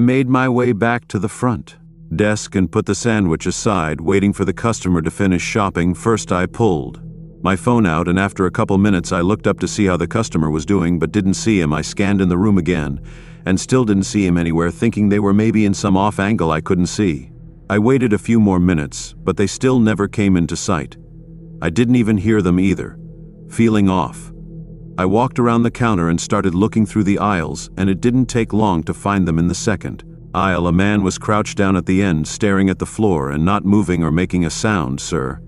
I made my way back to the front desk and put the sandwich aside, waiting for the customer to finish shopping. First I pulled my phone out, and after a couple minutes I looked up to see how the customer was doing, but didn't see him. I scanned in the room again and still didn't see him anywhere, thinking they were maybe in some off angle I couldn't see. I waited a few more minutes, but they still never came into sight. I didn't even hear them either. Feeling off, I walked around the counter and started looking through the aisles, and it didn't take long to find them. In the second aisle, a man was crouched down at the end, staring at the floor and not moving or making a sound. "Sir."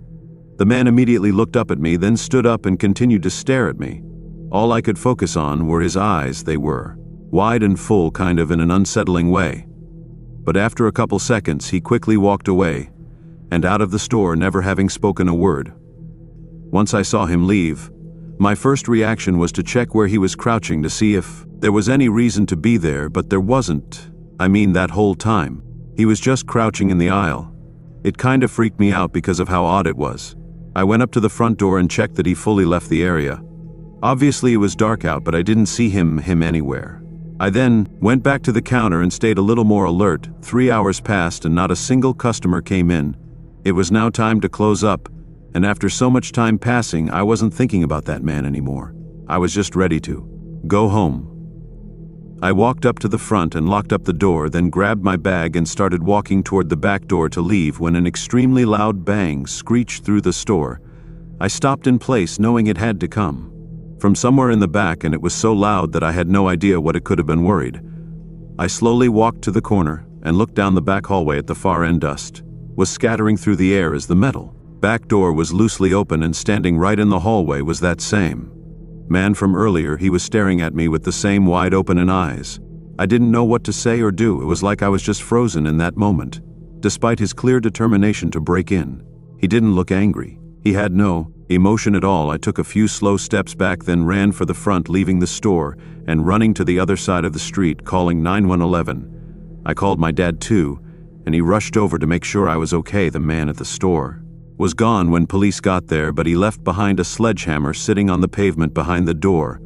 The man immediately looked up at me, then stood up and continued to stare at me. All I could focus on were his eyes. They were wide and full, kind of in an unsettling way. But after a couple seconds, he quickly walked away and out of the store, never having spoken a word. Once I saw him leave, my first reaction was to check where he was crouching to see if there was any reason to be there, but there wasn't. I mean, that whole time, he was just crouching in the aisle. It kind of freaked me out because of how odd it was. I went up to the front door and checked that he fully left the area. Obviously it was dark out, but I didn't see him anywhere. I then went back to the counter and stayed a little more alert. 3 hours passed and not a single customer came in. It was now time to close up, and after so much time passing, I wasn't thinking about that man anymore. I was just ready to go home. I walked up to the front and locked up the door, then grabbed my bag and started walking toward the back door to leave when an extremely loud bang screeched through the store. I stopped in place, knowing it had to come from somewhere in the back, and it was so loud that I had no idea what it could have been. Worried, I slowly walked to the corner and looked down the back hallway. At the far end, dust was scattering through the air as the metal back door was loosely open, and standing right in the hallway was that same man from earlier. He was staring at me with the same wide open eyes. I didn't know what to say or do. It was like I was just frozen in that moment. Despite his clear determination to break in, he didn't look angry. He had no emotion at all. I took a few slow steps back, then ran for the front, leaving the store and running to the other side of the street, calling 911. I called my dad too, and he rushed over to make sure I was okay. The man at the store was gone when police got there, but he left behind a sledgehammer sitting on the pavement behind the door.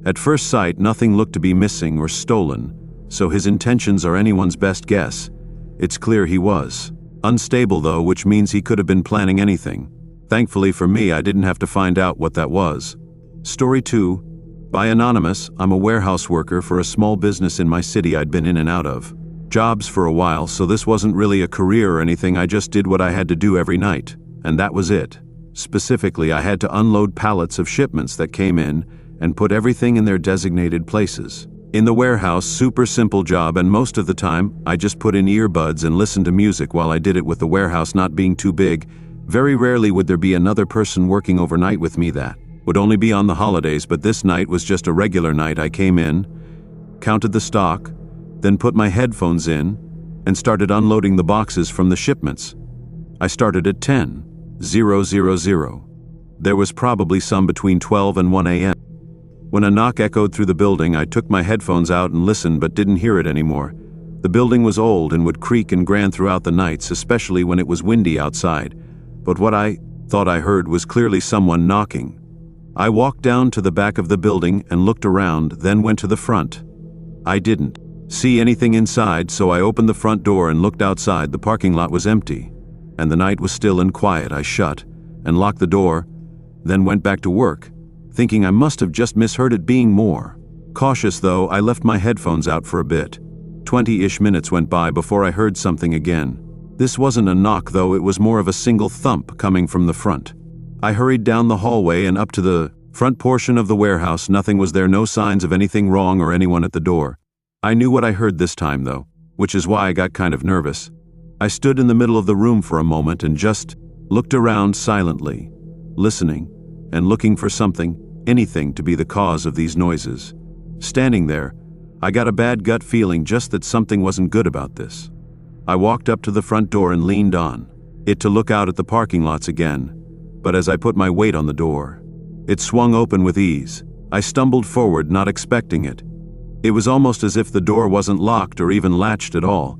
At first sight, nothing looked to be missing or stolen, so his intentions are anyone's best guess. It's clear he was unstable though, which means he could have been planning anything. Thankfully for me, I didn't have to find out what that was. Story 2, by Anonymous. I'm a warehouse worker for a small business in my city. I'd been in and out of jobs for a while, so this wasn't really a career or anything. I just did what I had to do every night, and that was it. Specifically, I had to unload pallets of shipments that came in and put everything in their designated places. In the warehouse, super simple job, and most of the time, I just put in earbuds and listened to music while I did it. With the warehouse not being too big, very rarely would there be another person working overnight with me. That would only be on the holidays, but this night was just a regular night. I came in, counted the stock, then put my headphones in and started unloading the boxes from the shipments. I started at 10:000. There was probably some between 12 and 1 a.m. When a knock echoed through the building, I took my headphones out and listened, but didn't hear it anymore. The building was old and would creak and groan throughout the nights, especially when it was windy outside. But what I thought I heard was clearly someone knocking. I walked down to the back of the building and looked around, then went to the front. I didn't see anything inside, so I opened the front door and looked outside. The parking lot was empty, and the night was still and quiet. I shut and locked the door, then went back to work, thinking I must have just misheard it. Being more cautious though, I left my headphones out for a bit. 20-ish minutes went by before I heard something again. This wasn't a knock though, it was more of a single thump coming from the front. I hurried down the hallway and up to the front portion of the warehouse. Nothing was there, no signs of anything wrong or anyone at the door. I knew what I heard this time though, which is why I got kind of nervous. I stood in the middle of the room for a moment and just looked around silently, listening and looking for something, anything to be the cause of these noises. Standing there, I got a bad gut feeling, just that something wasn't good about this. I walked up to the front door and leaned on it to look out at the parking lots again, but as I put my weight on the door, it swung open with ease. I stumbled forward, not expecting it. It was almost as if the door wasn't locked or even latched at all.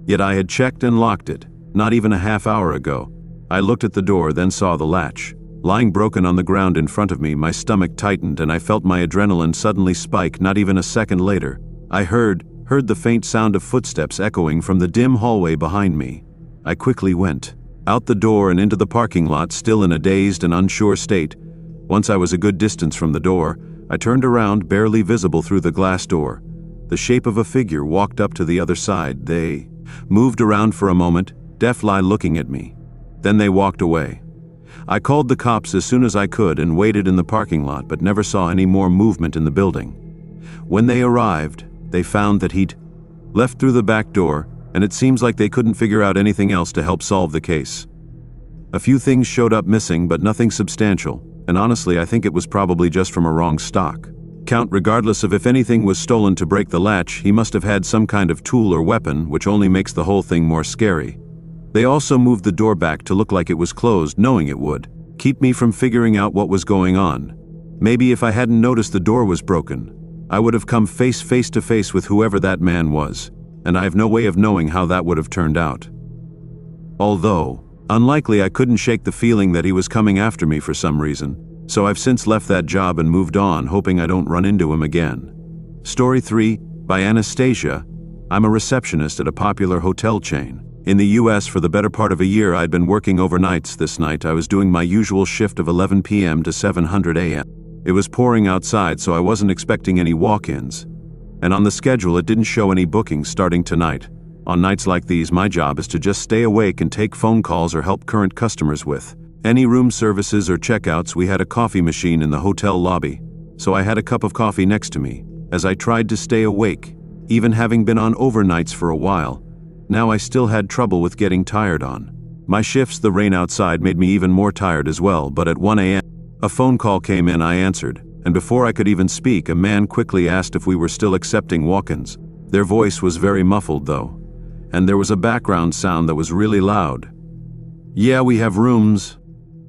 Yet I had checked and locked it, not even a half hour ago. I looked at the door, then saw the latch lying broken on the ground in front of me. My stomach tightened and I felt my adrenaline suddenly spike. Not even a second later, I heard heard the faint sound of footsteps echoing from the dim hallway behind me. I quickly went out the door and into the parking lot, still in a dazed and unsure state. Once I was a good distance from the door, I turned around, barely visible through the glass door. The shape of a figure walked up to the other side. They moved around for a moment, deathly looking at me. Then they walked away. I called the cops as soon as I could and waited in the parking lot, but never saw any more movement in the building. When they arrived, they found that he'd left through the back door, and it seems like they couldn't figure out anything else to help solve the case. A few things showed up missing, but nothing substantial, and honestly I think it was probably just from a wrong stock. Regardless of if anything was stolen to break the latch, he must have had some kind of tool or weapon, which only makes the whole thing more scary. They also moved the door back to look like it was closed, knowing it would keep me from figuring out what was going on. Maybe if I hadn't noticed the door was broken, I would have come face to face with whoever that man was, and I have no way of knowing how that would have turned out. Although, unlikely, I couldn't shake the feeling that he was coming after me for some reason, so I've since left that job and moved on, hoping I don't run into him again. Story 3, by Anastasia. I'm a receptionist at a popular hotel chain. In the US, for the better part of a year, I'd been working overnights. This night, I was doing my usual shift of 11 p.m. to 7:00 a.m. It was pouring outside, so I wasn't expecting any walk-ins. And on the schedule, it didn't show any bookings starting tonight. On nights like these, my job is to just stay awake and take phone calls or help current customers with any room services or checkouts. We had a coffee machine in the hotel lobby, so I had a cup of coffee next to me as I tried to stay awake. Even having been on overnights for a while, now I still had trouble with getting tired on my shifts. The rain outside made me even more tired as well, but at 1 a.m., a phone call came in. I answered, and before I could even speak, a man quickly asked if we were still accepting walk-ins. Their voice was very muffled though, and there was a background sound that was really loud. "Yeah, we have rooms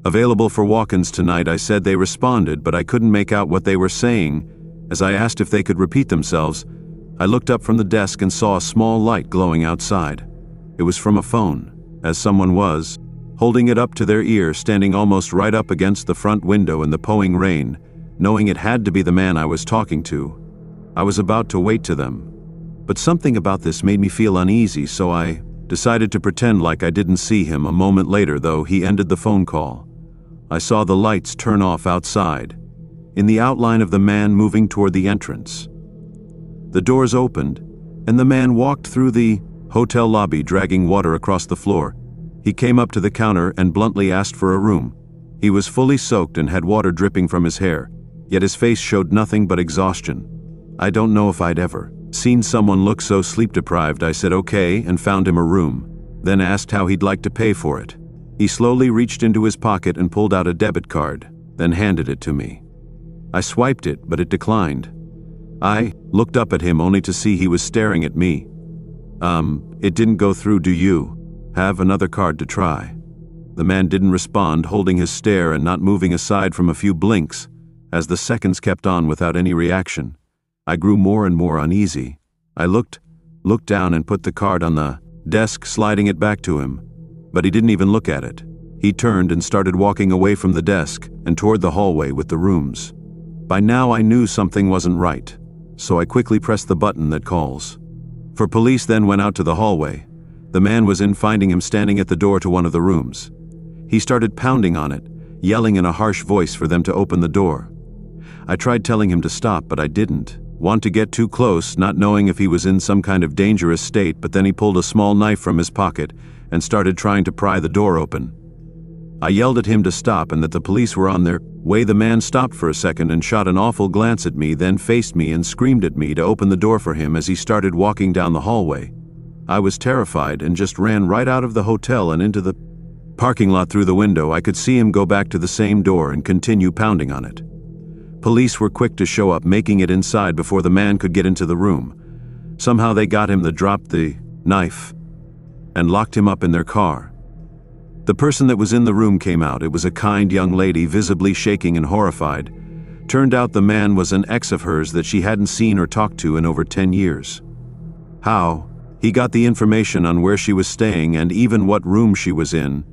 available for walk-ins tonight," I said. They responded, but I couldn't make out what they were saying. As I asked if they could repeat themselves, I looked up from the desk and saw a small light glowing outside. It was from a phone, as someone was holding it up to their ear, standing almost right up against the front window in the pouring rain. Knowing it had to be the man I was talking to, I was about to wait to them. But something about this made me feel uneasy, so I decided to pretend like I didn't see him. A moment later, though, he ended the phone call. I saw the lights turn off outside, in the outline of the man moving toward the entrance. The doors opened, and the man walked through the hotel lobby, dragging water across the floor. He came up to the counter and bluntly asked for a room. He was fully soaked and had water dripping from his hair, yet his face showed nothing but exhaustion. I don't know if I'd ever seen someone look so sleep-deprived. I said okay and found him a room, then asked how he'd like to pay for it. He slowly reached into his pocket and pulled out a debit card, then handed it to me. I swiped it, but it declined. I looked up at him only to see he was staring at me. It didn't go through. Do you have another card to try?" The man didn't respond, holding his stare and not moving aside from a few blinks. As the seconds kept on without any reaction, I grew more and more uneasy. I looked down and put the card on the desk, sliding it back to him. But he didn't even look at it. He turned and started walking away from the desk and toward the hallway with the rooms. By now I knew something wasn't right, so I quickly pressed the button that calls for police, then went out to the hallway. The man was in, finding him standing at the door to one of the rooms. He started pounding on it, yelling in a harsh voice for them to open the door. I tried telling him to stop, but I didn't want to get too close, not knowing if he was in some kind of dangerous state. But then he pulled a small knife from his pocket and started trying to pry the door open. I yelled at him to stop and that the police were on their way. The man stopped for a second and shot an awful glance at me, then faced me and screamed at me to open the door for him as he started walking down the hallway. I was terrified and just ran right out of the hotel and into the parking lot through the window. I could see him go back to the same door and continue pounding on it. Police were quick to show up, making it inside before the man could get into the room. Somehow they got him to drop the knife and locked him up in their car. The person that was in the room came out. It was a kind young lady, visibly shaking and horrified. Turned out the man was an ex of hers that she hadn't seen or talked to in over 10 years. How he got the information on where she was staying and even what room she was in,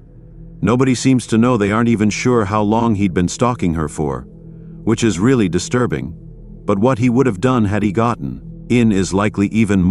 nobody seems to know. They aren't even sure how long he'd been stalking her for, which is really disturbing. But what he would have done had he gotten in is likely even more